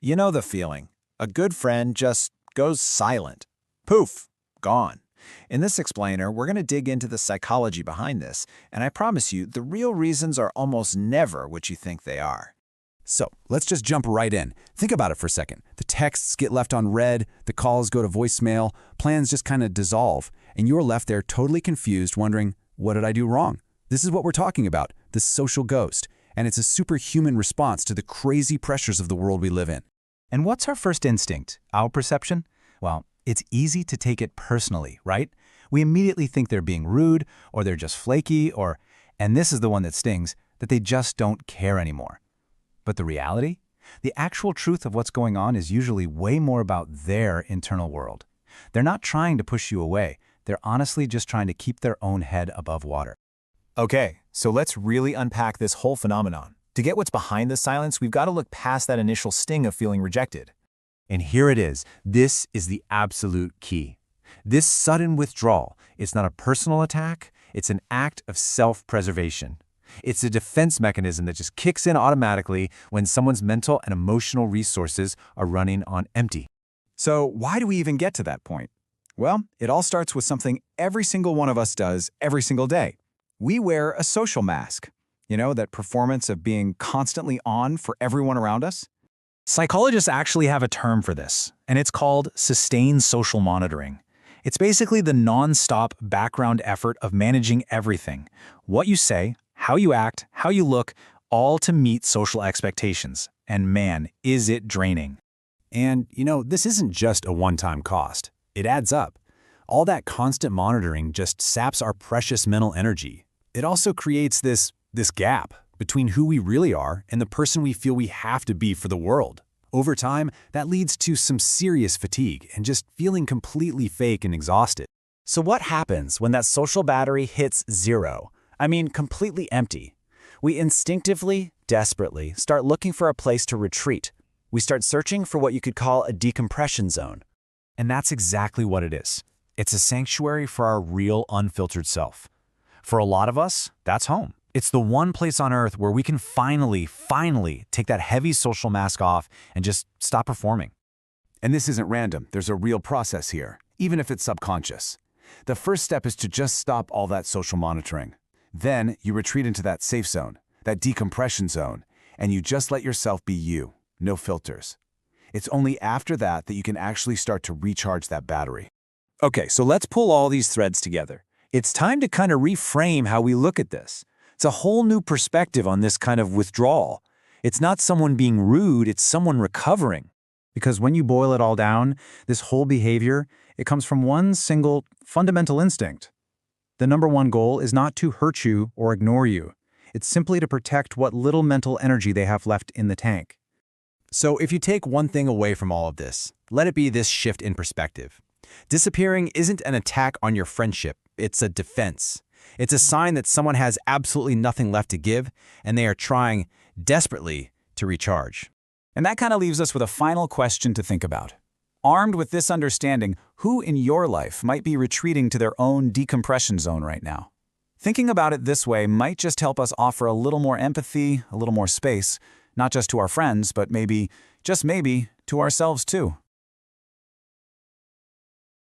You know the feeling. A good friend just goes silent. Poof, gone. In this explainer, we're going to dig into the psychology behind this, and I promise you, the real reasons are almost never what you think they are. So let's just jump right in. Think about it for a second. The texts get left on read, the calls go to voicemail, plans just kind of dissolve, and you're left there totally confused wondering, what did I do wrong? This is what we're talking about, the social ghost, and it's a superhuman response to the crazy pressures of the world we live in. And what's our first instinct? Our perception? Well, it's easy to take it personally, right? We immediately think they're being rude, or they're just flaky, and this is the one that stings, that they just don't care anymore. But the reality? The actual truth of what's going on is usually way more about their internal world. They're not trying to push you away. They're honestly just trying to keep their own head above water. Okay, so let's really unpack this whole phenomenon. To get what's behind the silence, we've got to look past that initial sting of feeling rejected. And here it is. This is the absolute key. This sudden withdrawal, it's not a personal attack, it's an act of self-preservation. It's a defense mechanism that just kicks in automatically when someone's mental and emotional resources are running on empty. So why do we even get to that point? Well, it all starts with something every single one of us does every single day. We wear a social mask. You know, that performance of being constantly on for everyone around us? Psychologists actually have a term for this, and it's called sustained social monitoring. It's basically the non-stop background effort of managing everything. What you say, how you act, how you look, all to meet social expectations. And man, is it draining. And, this isn't just a one-time cost. It adds up. All that constant monitoring just saps our precious mental energy. It also creates this gap between who we really are and the person we feel we have to be for the world. Over time, that leads to some serious fatigue and just feeling completely fake and exhausted. So what happens when that social battery hits zero? I mean, completely empty. We instinctively, desperately start looking for a place to retreat. We start searching for what you could call a decompression zone. And that's exactly what it is. It's a sanctuary for our real, unfiltered self. For a lot of us, that's home. It's the one place on earth where we can finally take that heavy social mask off and just stop performing. And this isn't random. There's a real process here, even if it's subconscious. The first step is to just stop all that social monitoring. Then you retreat into that safe zone, that decompression zone, and you just let yourself be you, no filters. It's only after that that you can actually start to recharge that battery. Okay, so let's pull all these threads together. It's time to kind of reframe how we look at this. It's a whole new perspective on this kind of withdrawal. It's not someone being rude, it's someone recovering. Because when you boil it all down, this whole behavior, it comes from one single fundamental instinct. The number one goal is not to hurt you or ignore you. It's simply to protect what little mental energy they have left in the tank. So if you take one thing away from all of this, let it be this shift in perspective. Disappearing isn't an attack on your friendship, it's a defense. It's a sign that someone has absolutely nothing left to give, and they are trying desperately to recharge. And that kind of leaves us with a final question to think about. Armed with this understanding, who in your life might be retreating to their own decompression zone right now? Thinking about it this way might just help us offer a little more empathy, a little more space, not just to our friends, but maybe, just maybe, to ourselves too.